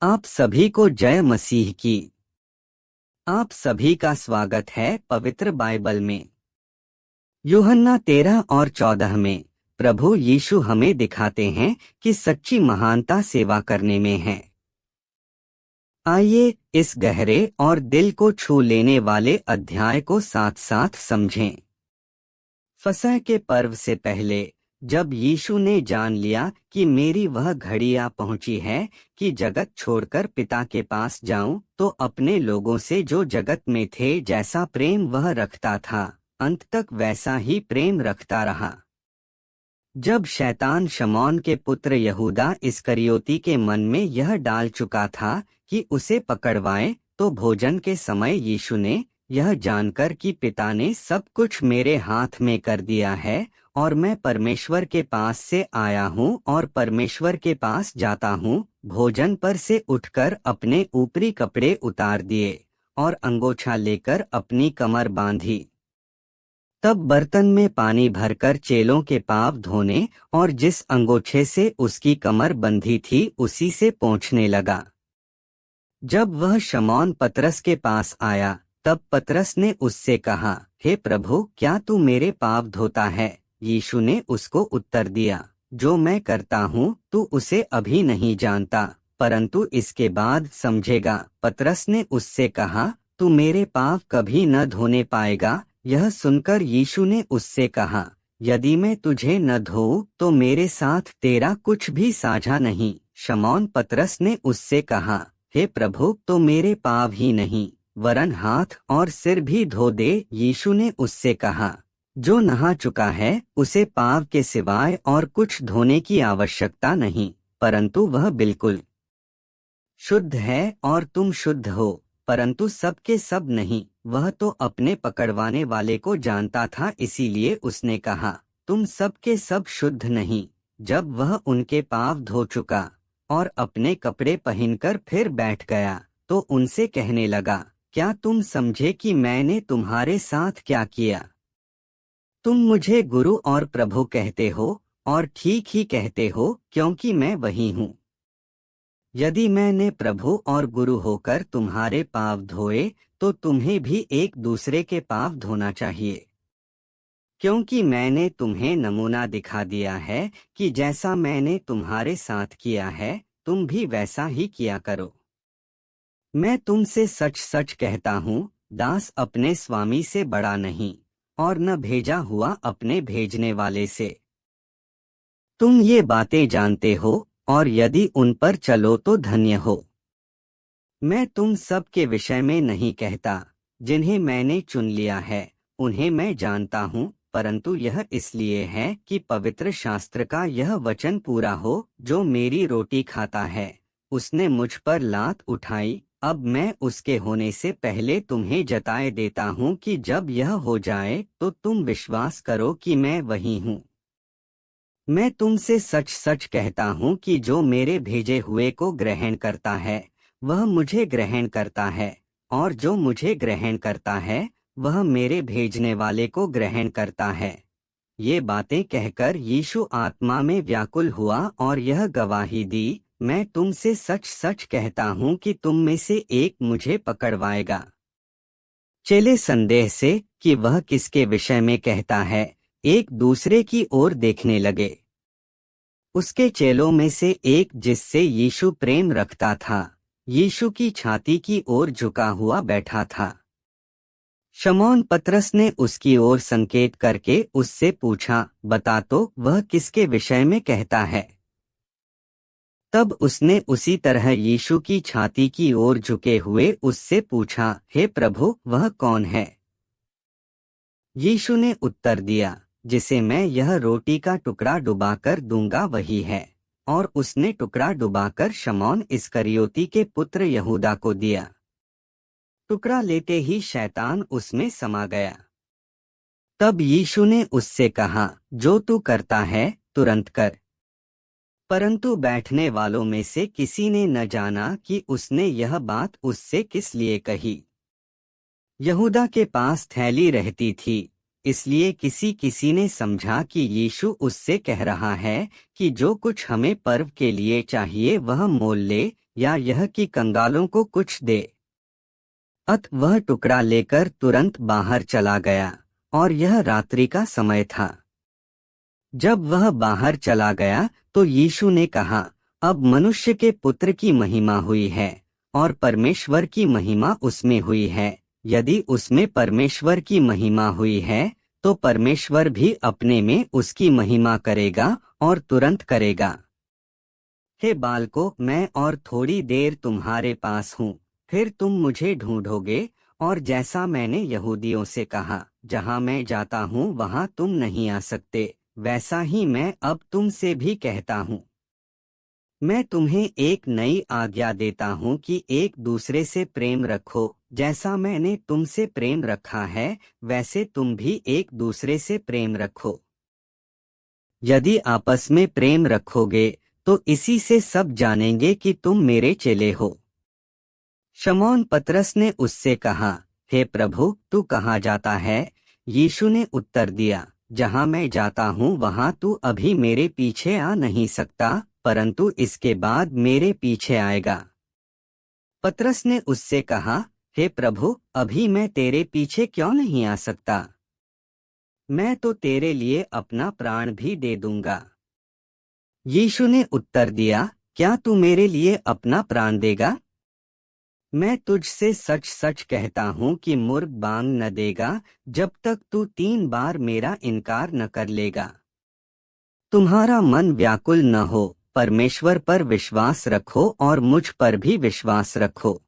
आप सभी को जय मसीह की। आप सभी का स्वागत है पवित्र बाइबल में। यूहन्ना 13 और 14 में प्रभु यीशु हमें दिखाते हैं कि सच्ची महानता सेवा करने में है। आइए इस गहरे और दिल को छू लेने वाले अध्याय को साथ साथ समझें। फसह के पर्व से पहले जब यीशु ने जान लिया कि मेरी वह घड़ी आ पहुंची है कि जगत छोड़कर पिता के पास जाऊं, तो अपने लोगों से जो जगत में थे जैसा प्रेम वह रखता था, अंत तक वैसा ही प्रेम रखता रहा। जब शैतान शमौन के पुत्र यहूदा इस्करियोती के मन में यह डाल चुका था कि उसे पकड़वाए, तो भोजन के समय यीशु ने यह जानकर कि पिता ने सब कुछ मेरे हाथ में कर दिया है और मैं परमेश्वर के पास से आया हूँ और परमेश्वर के पास जाता हूँ, भोजन पर से उठकर अपने ऊपरी कपड़े उतार दिए और अंगोछा लेकर अपनी कमर बांधी। तब बर्तन में पानी भरकर चेलों के पाँव धोने और जिस अंगोछे से उसकी कमर बंधी थी उसी से पोंछने लगा। जब वह शमौन पतरस के पास आया, तब पतरस ने उससे कहा, हे प्रभु, क्या तू मेरे पाँव धोता है? यीशु ने उसको उत्तर दिया, जो मैं करता हूँ तू उसे अभी नहीं जानता, परंतु इसके बाद समझेगा। पतरस ने उससे कहा, तू मेरे पाँव कभी न धोने पाएगा। यह सुनकर यीशु ने उससे कहा, यदि मैं तुझे न धोऊं तो मेरे साथ तेरा कुछ भी साझा नहीं। शमौन पतरस ने उससे कहा, हे प्रभु, तो मेरे पाँव ही नहीं वरन हाथ और सिर भी धो दे। यीशु ने उससे कहा, जो नहा चुका है उसे पाँव के सिवाय और कुछ धोने की आवश्यकता नहीं, परंतु वह बिल्कुल शुद्ध है और तुम शुद्ध हो, परंतु सब के सब नहीं। वह तो अपने पकड़वाने वाले को जानता था, इसीलिए उसने कहा, तुम सब के सब शुद्ध नहीं। जब वह उनके पाँव धो चुका और अपने कपड़े पहनकर फिर बैठ गया, तो उनसे कहने लगा, क्या तुम समझे कि मैंने तुम्हारे साथ क्या किया? तुम मुझे गुरु और प्रभु कहते हो, और ठीक ही कहते हो, क्योंकि मैं वही हूँ। यदि मैंने प्रभु और गुरु होकर तुम्हारे पाँव धोए, तो तुम्हें भी एक दूसरे के पाँव धोना चाहिए, क्योंकि मैंने तुम्हें नमूना दिखा दिया है कि जैसा मैंने तुम्हारे साथ किया है, तुम भी वैसा ही किया करो। मैं तुमसे सच सच कहता हूँ, दास अपने स्वामी से बड़ा नहीं, और न भेजा हुआ अपने भेजने वाले से। तुम ये बातें जानते हो, और यदि उन पर चलो तो धन्य हो। मैं तुम सब के विषय में नहीं कहता, जिन्हें मैंने चुन लिया है उन्हें मैं जानता हूँ, परंतु यह इसलिए है कि पवित्र शास्त्र का यह वचन पूरा हो, जो मेरी रोटी खाता है उसने मुझ पर लात उठाई। अब मैं उसके होने से पहले तुम्हें जताए देता हूँ कि जब यह हो जाए तो तुम विश्वास करो कि मैं वही हूँ। मैं तुमसे सच सच कहता हूँ कि जो मेरे भेजे हुए को ग्रहण करता है वह मुझे ग्रहण करता है, और जो मुझे ग्रहण करता है वह मेरे भेजने वाले को ग्रहण करता है। ये बातें कहकर यीशु आत्मा में व्याकुल हुआ और यह गवाही दी, मैं तुमसे सच सच कहता हूँ कि तुम में से एक मुझे पकड़वाएगा। चेले संदेह से कि वह किसके विषय में कहता है, एक दूसरे की ओर देखने लगे। उसके चेलों में से एक, जिससे यीशु प्रेम रखता था, यीशु की छाती की ओर झुका हुआ बैठा था। शमौन पतरस ने उसकी ओर संकेत करके उससे पूछा, बता तो, वह किसके विषय में कहता है? तब उसने उसी तरह यीशु की छाती की ओर झुके हुए उससे पूछा, हे प्रभु, वह कौन है? यीशु ने उत्तर दिया, जिसे मैं यह रोटी का टुकड़ा डुबाकर दूंगा वही है। और उसने टुकड़ा डुबाकर शमौन इस्करियोती के पुत्र यहूदा को दिया। टुकड़ा लेते ही शैतान उसमें समा गया। तब यीशु ने उससे कहा, जो तू करता है तुरंत कर। परंतु बैठने वालों में से किसी ने न जाना कि उसने यह बात उससे किस लिए कही। यहूदा के पास थैली रहती थी, इसलिए किसी किसी ने समझा कि यीशु उससे कह रहा है कि जो कुछ हमें पर्व के लिए चाहिए वह मोल ले, या यह कि कंगालों को कुछ दे। अत वह टुकड़ा लेकर तुरंत बाहर चला गया, और यह रात्रि का समय था। जब वह बाहर चला गया तो यीशु ने कहा, अब मनुष्य के पुत्र की महिमा हुई है, और परमेश्वर की महिमा उसमें हुई है। यदि उसमें परमेश्वर की महिमा हुई है, तो परमेश्वर भी अपने में उसकी महिमा करेगा, और तुरंत करेगा। हे बालकों, मैं और थोड़ी देर तुम्हारे पास हूँ, फिर तुम मुझे ढूंढोगे, और जैसा मैंने यहूदियों से कहा, जहाँ मैं जाता हूँ वहाँ तुम नहीं आ सकते, वैसा ही मैं अब तुमसे भी कहता हूँ। मैं तुम्हें एक नई आज्ञा देता हूँ कि एक दूसरे से प्रेम रखो। जैसा मैंने तुमसे प्रेम रखा है, वैसे तुम भी एक दूसरे से प्रेम रखो। यदि आपस में प्रेम रखोगे, तो इसी से सब जानेंगे कि तुम मेरे चेले हो। शमौन पतरस ने उससे कहा, हे प्रभु, तू कहाँ जाता है? यीशु ने उत्तर दिया, जहाँ मैं जाता हूँ वहाँ तू अभी मेरे पीछे आ नहीं सकता, परंतु इसके बाद मेरे पीछे आएगा। पतरस ने उससे कहा, हे प्रभु, अभी मैं तेरे पीछे क्यों नहीं आ सकता? मैं तो तेरे लिए अपना प्राण भी दे दूंगा। यीशु ने उत्तर दिया, क्या तू मेरे लिए अपना प्राण देगा? मैं तुझसे सच सच कहता हूँ कि मुर्ग बांग न देगा, जब तक तू 3 बार मेरा इनकार न कर लेगा। तुम्हारा मन व्याकुल न हो, परमेश्वर पर विश्वास रखो और मुझ पर भी विश्वास रखो।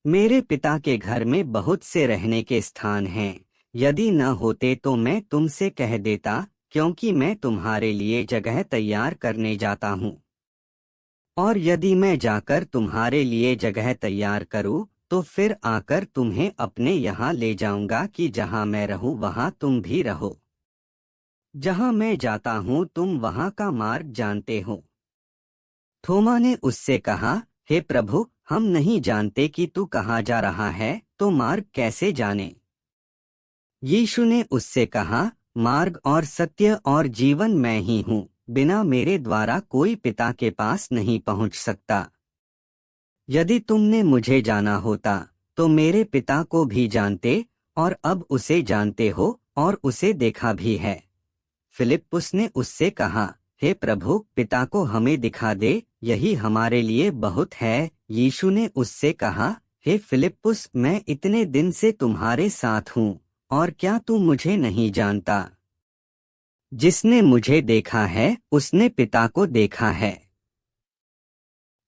मेरे पिता के घर में बहुत से रहने के स्थान हैं, यदि न होते तो मैं तुमसे कह देता, क्योंकि मैं तुम्हारे लिए जगह तैयार करने जाता हूँ। और यदि मैं जाकर तुम्हारे लिए जगह तैयार करूँ, तो फिर आकर तुम्हें अपने यहाँ ले जाऊंगा कि जहाँ मैं रहूँ वहाँ तुम भी रहो। जहाँ मैं जाता हूँ तुम वहाँ का मार्ग जानते हो। थोमा ने उससे कहा, हे प्रभु, हम नहीं जानते कि तू कहाँ जा रहा है, तो मार्ग कैसे जाने? यीशु ने उससे कहा, मार्ग और सत्य और जीवन मैं ही हूँ, बिना मेरे द्वारा कोई पिता के पास नहीं पहुँच सकता। यदि तुमने मुझे जाना होता, तो मेरे पिता को भी जानते, और अब उसे जानते हो, और उसे देखा भी है। फिलिप्पुस ने उससे कहा, हे प्रभु, पिता को हमें दिखा दे, यही हमारे लिए बहुत है। यीशु ने उससे कहा, हे फिलिप्पुस, मैं इतने दिन से तुम्हारे साथ हूँ, और क्या तू मुझे नहीं जानता? जिसने मुझे देखा है, उसने पिता को देखा है।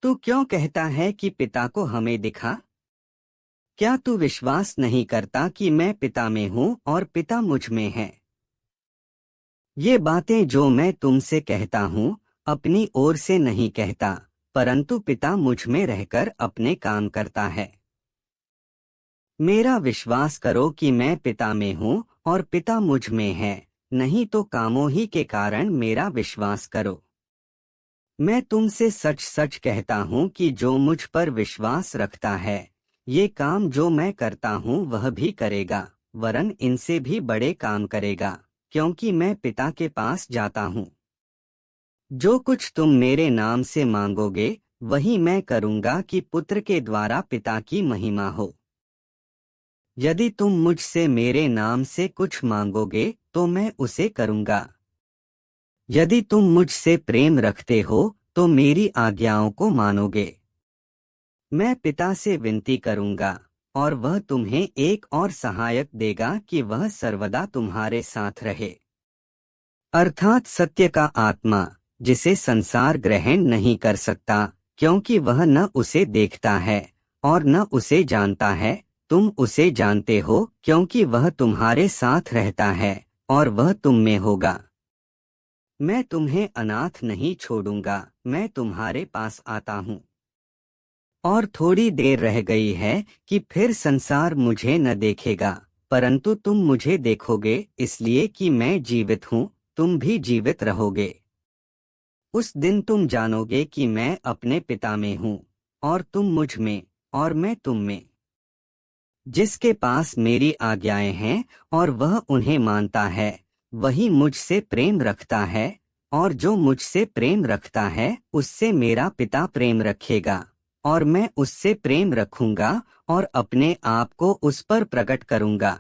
तू क्यों कहता है कि पिता को हमें दिखा? क्या तू विश्वास नहीं करता कि मैं पिता में हूँ और पिता मुझ में है? ये बातें जो मैं तुमसे कहता हूँ, अपनी ओर से नहीं कहता, परंतु पिता मुझ में रहकर अपने काम करता है। मेरा विश्वास करो कि मैं पिता में हूँ और पिता मुझ में है, नहीं तो कामों ही के कारण मेरा विश्वास करो। मैं तुमसे सच सच कहता हूँ कि जो मुझ पर विश्वास रखता है, ये काम जो मैं करता हूँ वह भी करेगा, वरन इनसे भी बड़े काम करेगा, क्योंकि मैं पिता के पास जाता हूँ। जो कुछ तुम मेरे नाम से मांगोगे, वही मैं करूँगा कि पुत्र के द्वारा पिता की महिमा हो। यदि तुम मुझसे मेरे नाम से कुछ मांगोगे, तो मैं उसे करूँगा। यदि तुम मुझसे प्रेम रखते हो, तो मेरी आज्ञाओं को मानोगे। मैं पिता से विनती करूँगा, और वह तुम्हें एक और सहायक देगा कि वह सर्वदा तुम्हारे साथ रहे, अर्थात सत्य का आत्मा, जिसे संसार ग्रहण नहीं कर सकता, क्योंकि वह न उसे देखता है और न उसे जानता है। तुम उसे जानते हो, क्योंकि वह तुम्हारे साथ रहता है और वह तुम में होगा। मैं तुम्हें अनाथ नहीं छोड़ूंगा, मैं तुम्हारे पास आता हूँ। और थोड़ी देर रह गई है कि फिर संसार मुझे न देखेगा, परंतु तुम मुझे देखोगे, इसलिए कि मैं जीवित हूँ, तुम भी जीवित रहोगे। उस दिन तुम जानोगे कि मैं अपने पिता में हूँ, और तुम मुझ में, और मैं तुम में। जिसके पास मेरी आज्ञाएं हैं और वह उन्हें मानता है, वही मुझसे प्रेम रखता है, और जो मुझसे प्रेम रखता है उससे मेरा पिता प्रेम रखेगा, और मैं उससे प्रेम रखूंगा और अपने आप को उस पर प्रकट करूंगा।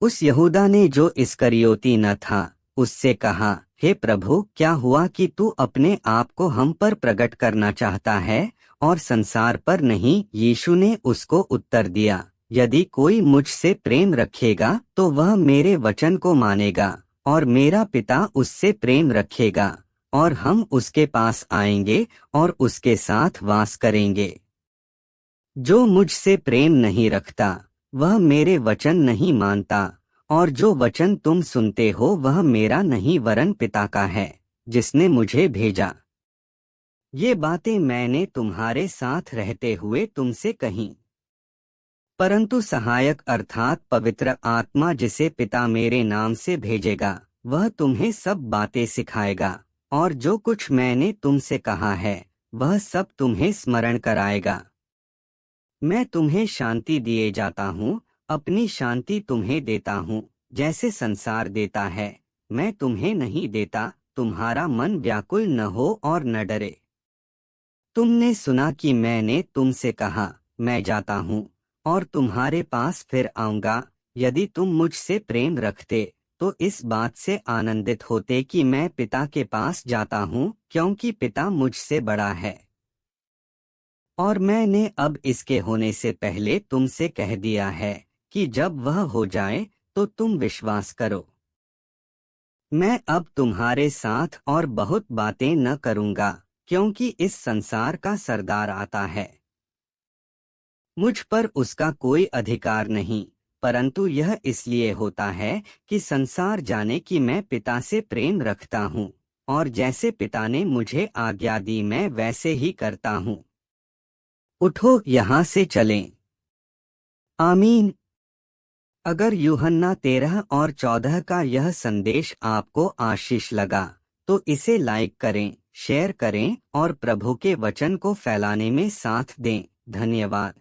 उस यहूदा ने जो इस्करियोती न था, उससे कहा, हे प्रभु, क्या हुआ कि तू अपने आप को हम पर प्रकट करना चाहता है और संसार पर नहीं? यीशु ने उसको उत्तर दिया, यदि कोई मुझसे प्रेम रखेगा तो वह मेरे वचन को मानेगा, और मेरा पिता उससे प्रेम रखेगा, और हम उसके पास आएंगे और उसके साथ वास करेंगे। जो मुझसे प्रेम नहीं रखता वह मेरे वचन नहीं मानता, और जो वचन तुम सुनते हो वह मेरा नहीं वरन पिता का है जिसने मुझे भेजा। ये बातें मैंने तुम्हारे साथ रहते हुए तुमसे कहीं। परंतु सहायक अर्थात पवित्र आत्मा जिसे पिता मेरे नाम से भेजेगा, वह तुम्हें सब बातें सिखाएगा, और जो कुछ मैंने तुमसे कहा है वह सब तुम्हें स्मरण कराएगा। मैं तुम्हें शांति दिए जाता हूँ, अपनी शांति तुम्हें देता हूँ। जैसे संसार देता है मैं तुम्हें नहीं देता। तुम्हारा मन व्याकुल न हो और न डरे। तुमने सुना कि मैंने तुमसे कहा, मैं जाता हूँ और तुम्हारे पास फिर आऊँगा। यदि तुम मुझसे प्रेम रखते तो इस बात से आनंदित होते कि मैं पिता के पास जाता हूँ, क्योंकि पिता मुझसे बड़ा है। और मैंने अब इसके होने से पहले तुमसे कह दिया है कि जब वह हो जाए तो तुम विश्वास करो। मैं अब तुम्हारे साथ और बहुत बातें न करूँगा, क्योंकि इस संसार का सरदार आता है। मुझ पर उसका कोई अधिकार नहीं, परंतु यह इसलिए होता है कि संसार जाने कि मैं पिता से प्रेम रखता हूँ, और जैसे पिता ने मुझे आज्ञा दी मैं वैसे ही करता हूँ। उठो, यहाँ से चलें। आमीन। अगर यूहन्ना 13 और 14 का यह संदेश आपको आशीष लगा तो इसे लाइक करें, शेयर करें और प्रभु के वचन को फैलाने में साथ दें। धन्यवाद।